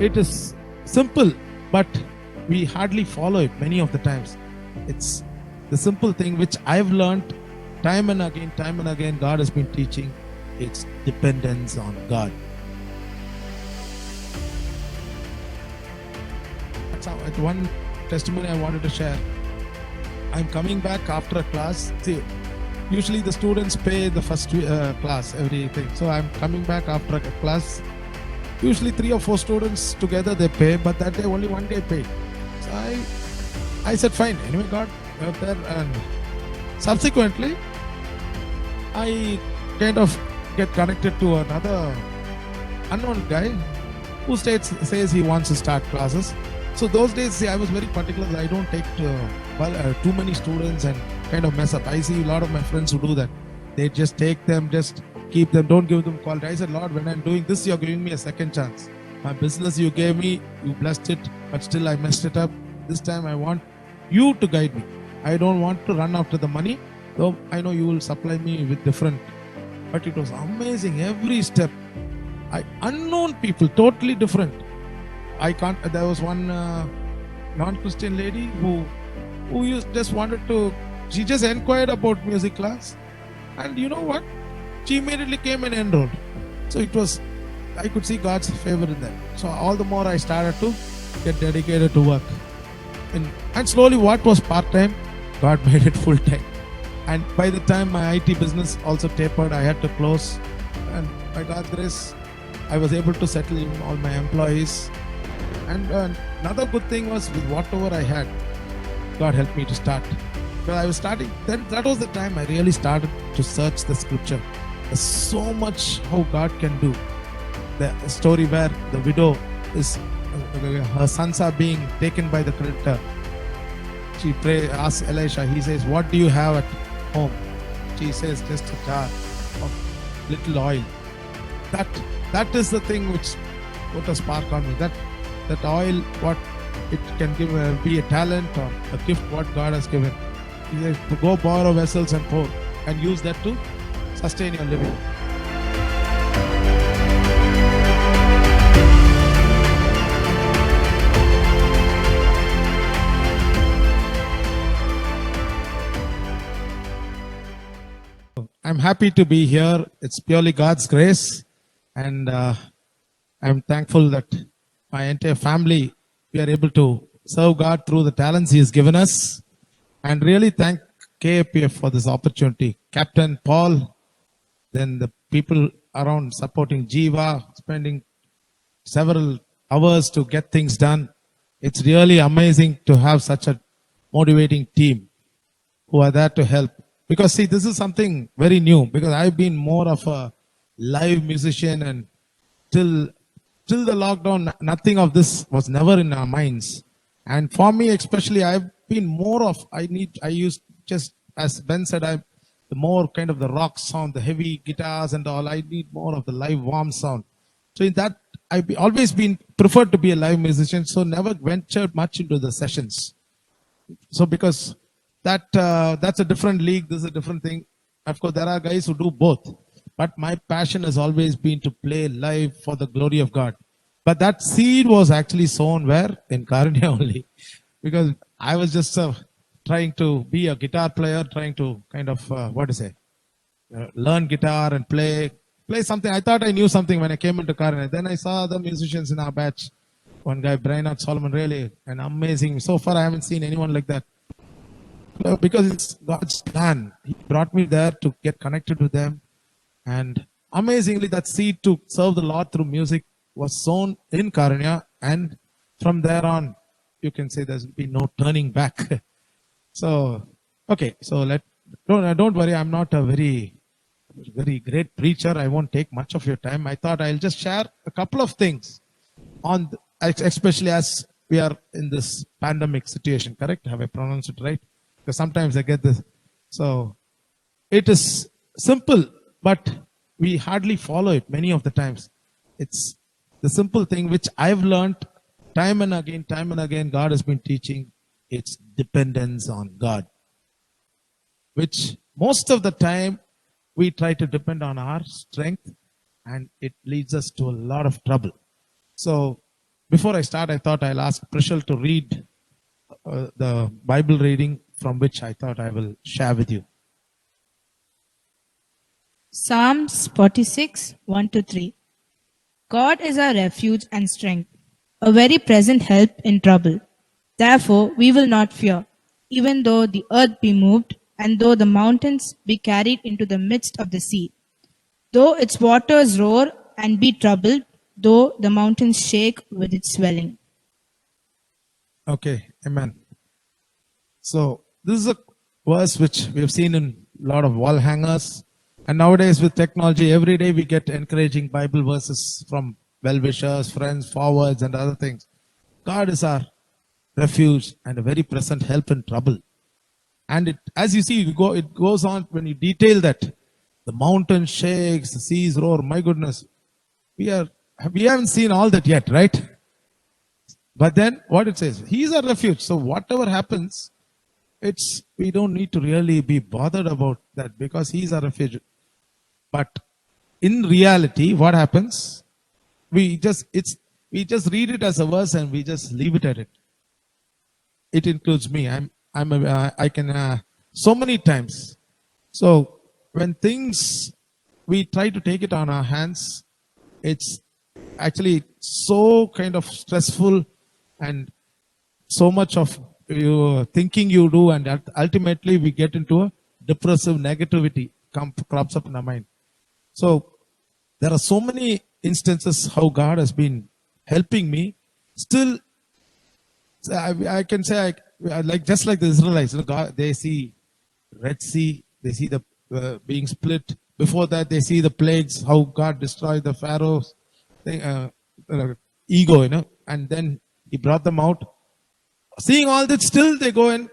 It is simple, but we hardly follow it many of the times. It's the simple thing which I've learned time and again, God has been teaching. It's dependence on God. That's one testimony I wanted to share. I'm coming back after a class. See, usually the students pay the first class, everything. So I'm coming back after a class. Usually 3 or 4 students together they pay, but that day only one day paid. So I said fine. Anyway, God, you're there. And subsequently, I kind of get connected to another unknown guy who says he wants to start classes. So those days, see, I was very particular. I don't take too many students and kind of mess up. I see a lot of my friends who do that. They just take them, just keep them, don't give them quality. I said, Lord, when I'm doing this, you're giving me a second chance. My business you gave me, you blessed it, but still I messed it up. This time I want you to guide me. I don't want to run after the money, though I know you will supply me with different. But it was amazing, every step. Unknown people, totally different. There was one non-Christian lady who just wanted to, she just inquired about music class. And you know what? She immediately came and enrolled. So I could see God's favor in that. So all the more I started to get dedicated to work. And slowly what was part-time, God made it full-time. And by the time my IT business also tapered, I had to close. And by God's grace, I was able to settle in all my employees. And another good thing was with whatever I had, God helped me to start. Because I was starting, then that was the time I really started to search the scripture. There's so much how God can do. The story where the widow is, her sons are being taken by the creditor. She asks Elisha, he says, what do you have at home? She says, just a jar of little oil. That is the thing which put a spark on me. That oil, what it can give, be a talent or a gift what God has given. He says to go borrow vessels and pour and use that to sustain your living. I'm happy to be here. It's purely God's grace. And I'm thankful that my entire family, we are able to serve God through the talents He has given us. And really thank KAPF for this opportunity. Captain Paul, then the people around supporting Jiva, spending several hours to get things done. It's really amazing to have such a motivating team who are there to help. Because see, this is something very new, because I've been more of a live musician, and till the lockdown, nothing of this was never in our minds. And for me especially, I've been more of, I used just, as Ben said, the more kind of the rock sound, the heavy guitars and all. I need more of the live warm sound. So in that, I've always been preferred to be a live musician, so never ventured much into the sessions. So because that's a different league, this is a different thing. Of course, there are guys who do both. But my passion has always been to play live for the glory of God. But that seed was actually sown where? In Karunya only. Because I was just trying to be a guitar player, trying to kind of, learn guitar and play something. I thought I knew something when I came into Karunya. Then I saw the musicians in our batch. One guy, Brainard Solomon, really an amazing. So far, I haven't seen anyone like that. Because it's God's plan. He brought me there to get connected with them. And amazingly, that seed to serve the Lord through music was sown in Karunya. And from there on, you can say there's been no turning back. So, okay. So don't worry. I'm not a very great preacher. I won't take much of your time. I thought I'll just share a couple of things especially as we are in this pandemic situation. Correct? Have I pronounced it right? Because sometimes I get this. So it is simple, but we hardly follow it many of the times. It's the simple thing which I've learned time and again, God has been teaching. It's dependence on God, which most of the time we try to depend on our strength, and it leads us to a lot of trouble. So before I start, I thought I'll ask Prishal to read the Bible reading from which I thought I will share with you. Psalms 46, 1 to 3. God is our refuge and strength, a very present help in trouble. Therefore, we will not fear, even though the earth be moved, and though the mountains be carried into the midst of the sea. Though its waters roar and be troubled, though the mountains shake with its swelling. Okay, amen. So this is a verse which we have seen in a lot of wall hangers. And nowadays with technology, every day we get encouraging Bible verses from well-wishers, friends, forwards, and other things. God is our refuge and a very present help in trouble. And it, as you see, it goes on when you detail that. The mountain shakes, the seas roar. My goodness, we haven't seen all that yet, right? But then what it says, He is our refuge. So whatever happens, we don't need to really be bothered about that because He is our refuge. But in reality, what happens? We just read it as a verse and we just leave it at it. It includes me. I can so many times. So when things we try to take it on our hands, it's actually so kind of stressful and so much of you thinking you do, and ultimately we get into a depressive negativity crops up in our mind. So there are so many instances how God has been helping me. Still, I can say like just like the Israelites, God, they see Red Sea, they see the being split. Before that, they see the plagues, how God destroyed the Pharaoh's ego, and then He brought them out. Seeing all that, still they go and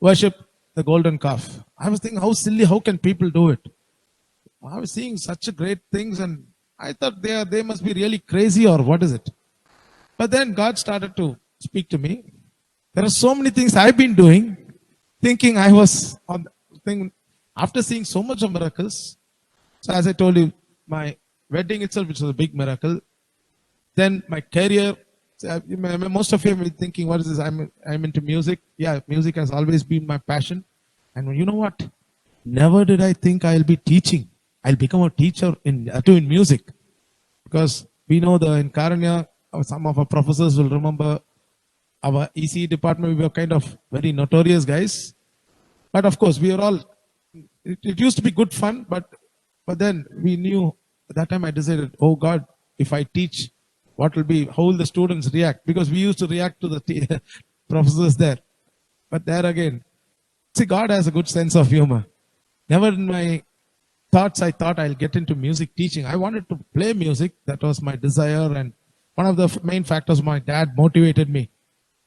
worship the golden calf. I was thinking, how silly, how can people do it? I was seeing such great things, and I thought they must be really crazy, or what is it? But then God started to speak to me. There are so many things I've been doing, thinking I was on the thing after seeing so much of miracles. So as I told you, my wedding itself, which was a big miracle. Then my career. Most of you may be thinking, what is this? I'm into music. Yeah, music has always been my passion. And you know what? Never did I think I'll be teaching. I'll become a teacher in music. Because we know in Karanya, some of our professors will remember our ECE department, we were kind of very notorious guys. But of course, we are all, it used to be good fun, but then we knew, at that time I decided, oh God, if I teach, what will be, how will the students react? Because we used to react to the professors there. But there again, see, God has a good sense of humor. Never in my thoughts I thought I'll get into music teaching. I wanted to play music. That was my desire. And one of the main factors, my dad motivated me.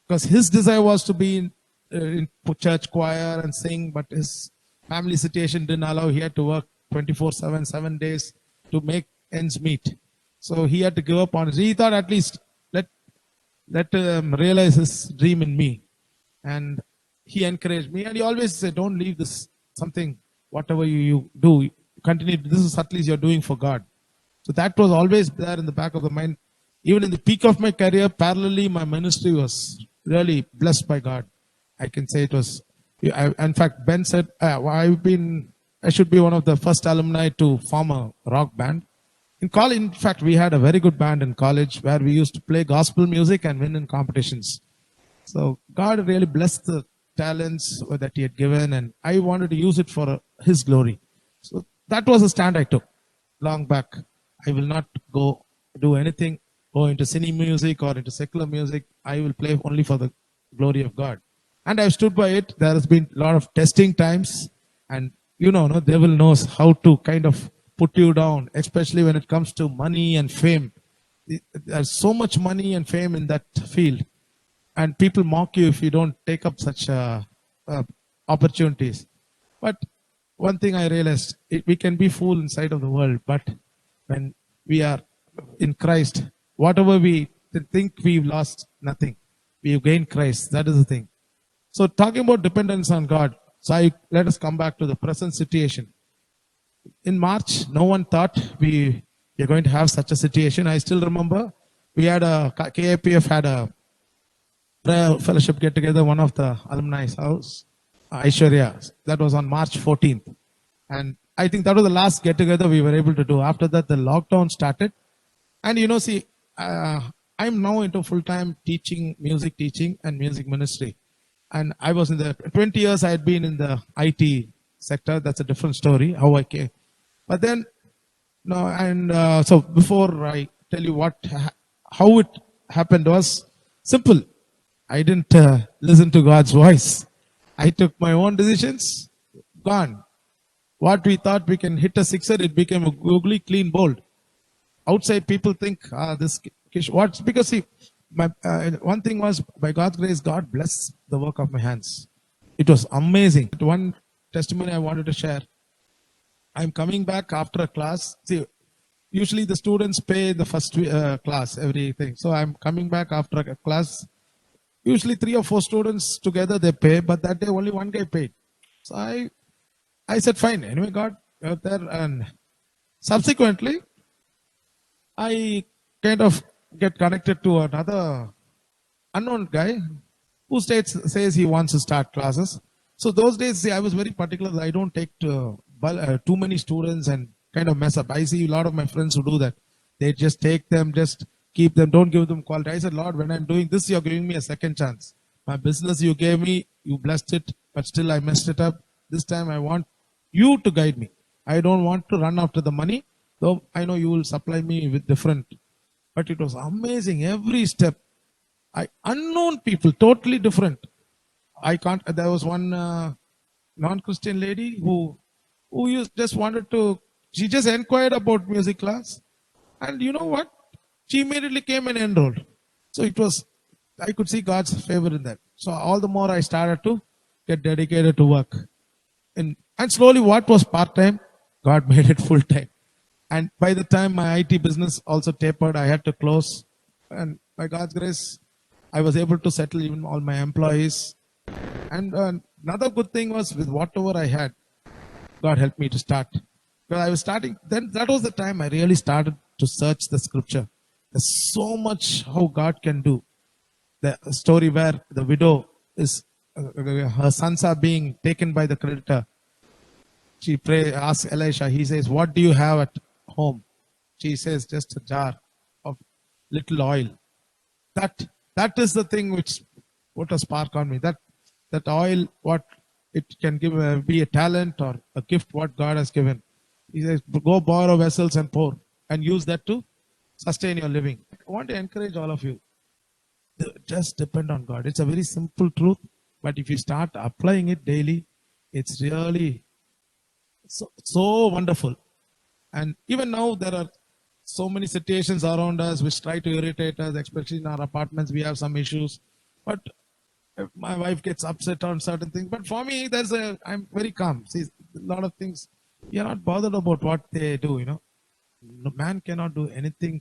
Because his desire was to be in church choir and sing, but his family situation didn't allow. He had to work 24/7, 7 days to make ends meet. So he had to give up on it. He thought at least let realize his dream in me. And he encouraged me. And he always said, don't leave this something, whatever you do, continue. This is at least you're doing for God. So that was always there in the back of the mind. Even in the peak of my career, parallelly, my ministry was really blessed by God. I can say it was. In fact, Ben said, I should be one of the first alumni to form a rock band. In college, in fact, we had a very good band in college where we used to play gospel music and win in competitions. So God really blessed the talents that He had given, and I wanted to use it for His glory. So that was a stand I took long back. I will not do anything, go into cine music or into secular music. I will play only for the glory of God. And I've stood by it. There has been a lot of testing times, and no devil knows how to kind of put you down, especially when it comes to money and fame. There's so much money and fame in that field, and people mock you if you don't take up such opportunities. But one thing I realized, we can be fool inside of the world, but when we are in Christ, whatever we think we've lost, nothing. We've gained Christ. That is the thing. So talking about dependence on God, so let us come back to the present situation. In March, no one thought we are going to have such a situation. I still remember we had KAPF had a prayer fellowship get together, one of the alumni's house, Aishwarya. That was on March 14th. And I think that was the last get together we were able to do. After that, the lockdown started. And see, I'm now into full time teaching, music teaching, and music ministry. And I was in the 20 years I had been in the IT sector. That's a different story, how I came. But then, no, and so before I tell you how it happened was simple. I didn't listen to God's voice. I took my own decisions, gone. What we thought we can hit a sixer, it became a googly clean bowled. Outside people think, this what's because see, my one thing was by God's grace, God bless the work of my hands. It was amazing. One testimony I wanted to share. I'm coming back after a class. See, usually the students pay the first class, everything. So I'm coming back after a class. Usually 3 or 4 students together they pay, but that day only one guy paid. So I said, fine. Anyway, God, you're there. And subsequently, I kind of get connected to another unknown guy who says he wants to start classes. So those days, see, I was very particular that I don't take too many students and kind of mess up. I see a lot of my friends who do that. They just take them, just keep them, don't give them quality. I said, Lord, when I'm doing this, you're giving me a second chance. My business you gave me, you blessed it, but still I messed it up. This time I want you to guide me. I don't want to run after the money, though I know you will supply me with different. But it was amazing. Every step. Unknown people, totally different. There was one non-Christian lady who just wanted to, she just inquired about music class. And you know what? She immediately came and enrolled. So I could see God's favor in that. So all the more I started to get dedicated to work. And slowly what was part-time, God made it full-time. And by the time my IT business also tapered, I had to close. And by God's grace, I was able to settle even all my employees. And another good thing was with whatever I had, God helped me to start. Because I was starting, then that was the time I really started to search the scripture. There's so much how God can do. The story where the widow is, her sons are being taken by the creditor. She asks Elisha, he says, what do you have at home? She says, just a jar of little oil. That is the thing which put a spark on me. That oil, what it can give, be a talent or a gift what God has given. He says, go borrow vessels and pour and use that to sustain your living. I want to encourage all of you. Just depend on God. It's a very simple truth, but if you start applying it daily, it's really so wonderful. And even now, there are so many situations around us which try to irritate us, especially in our apartments. We have some issues, but my wife gets upset on certain things. But for me, I'm very calm. See, a lot of things, you're not bothered about what they do, No man cannot do anything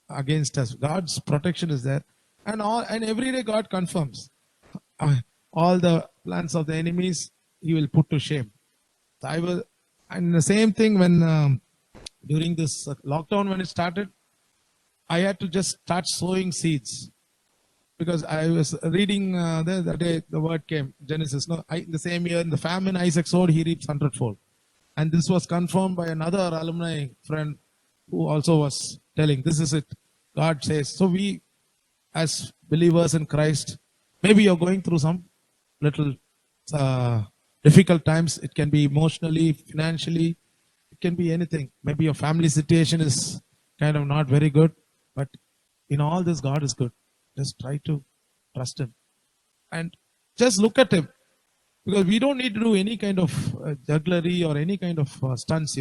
against us. God's protection is there. And every day God confirms all the plans of the enemies, he will put to shame. So and the same thing when during this lockdown when it started, I had to just start sowing seeds because I was reading the day the word came, Genesis. The same year in the famine Isaac sowed, he reaps 100-fold. And this was confirmed by another alumni friend who also was telling, this is it. God says. So we, as believers in Christ, maybe you're going through some little difficult times. It can be emotionally, financially, it can be anything. Maybe your family situation is kind of not very good, but in all this, God is good. Just try to trust Him and just look at Him, because we don't need to do any kind of jugglery or any kind of stunts,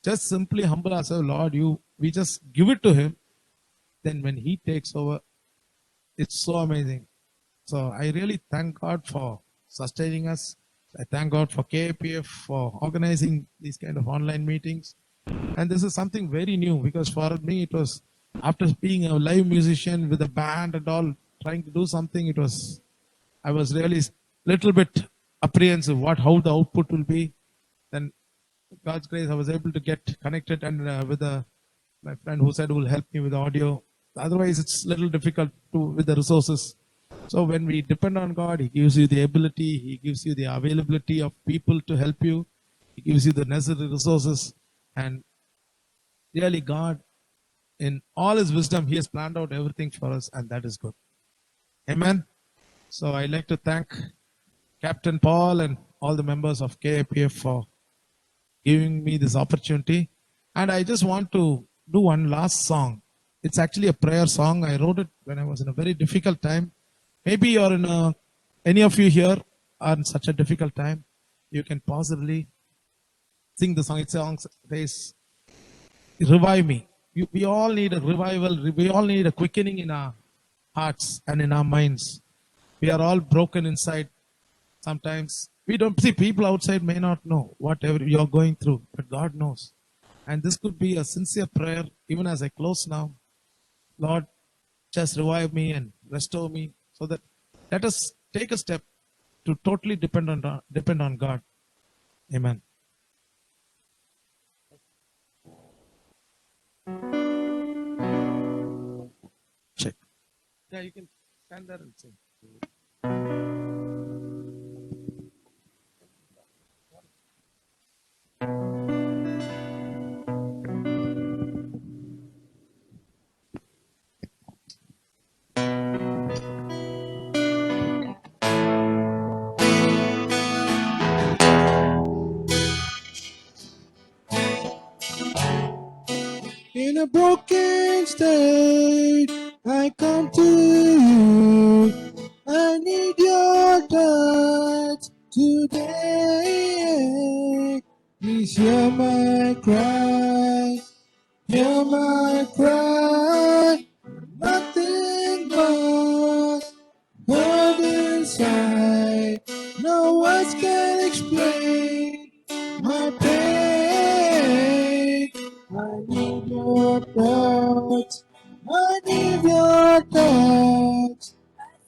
Just simply humble ourselves, Lord, we just give it to Him. Then when He takes over, it's so amazing. So I really thank God for sustaining us. I thank God for KPF for organizing these kind of online meetings. And this is something very new, because for me it was, after being a live musician with a band and all, trying to do something, I was really little bit apprehensive how the output will be. Then God's grace, I was able to get connected and with my friend who said will help me with audio. Otherwise, it's little difficult to with the resources. So when we depend on God, He gives you the ability, He gives you the availability of people to help you, He gives you the necessary resources, and really God, in all His wisdom, He has planned out everything for us, and that is good. Amen. So I'd like to thank Captain Paul and all the members of KAPF for giving me this opportunity. And I just want to do one last song. It's actually a prayer song. I wrote it when I was in a very difficult time. Maybe you're in a, any of you here are in such a difficult time. You can possibly sing the song. It says, revive me. We all need a revival. We all need a quickening in our hearts and in our minds. We are all broken inside. Sometimes we don't see, people outside may not know whatever you're going through, but God knows. And this could be a sincere prayer, even as I close now. Lord, just revive me and restore me, so that let us take a step to totally depend on God. Amen. Check. Yeah, you can stand there and sing. In a broken state, I come to you. I need your touch today. Please hear my cry, hear my cry. Nothing but hurt inside. No words can explain my pain. I need your touch. I need your touch.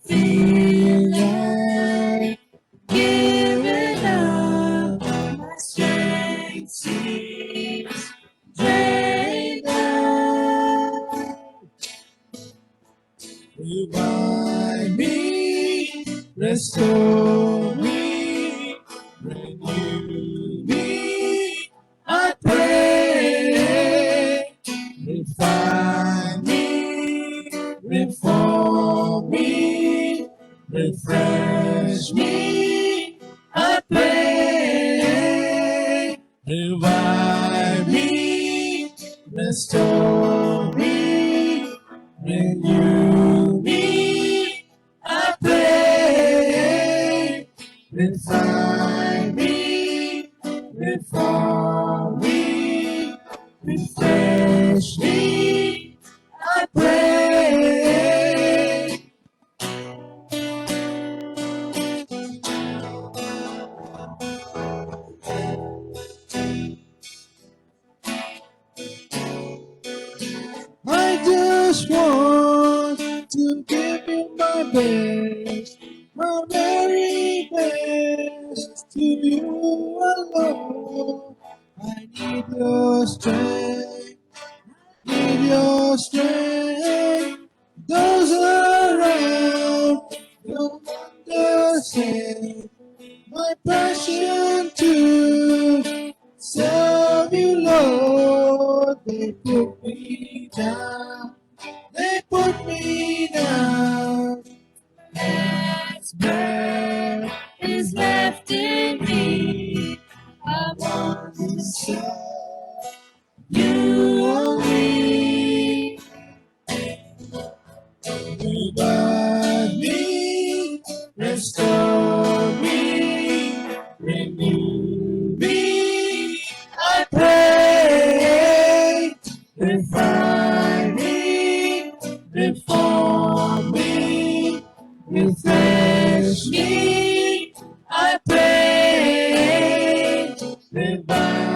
Feel like giving up. My strength seems drained out. Revive me, restore me, renew me, I pray. Refine me, reform me, refresh me, I pray. Revive me, restore me, renew me, I pray. Refine me, reform me, refresh me, I pray. I just want to give you my best, my very best to you alone. I need your strength, need your strength. Those around don't understand my passion to serve you, Lord. They put me down. They put me down. As breath is left in me, I want to serve you only. Revive me, restore me, renew me, I pray. Refine me, reform me, refresh me, I pray. Revive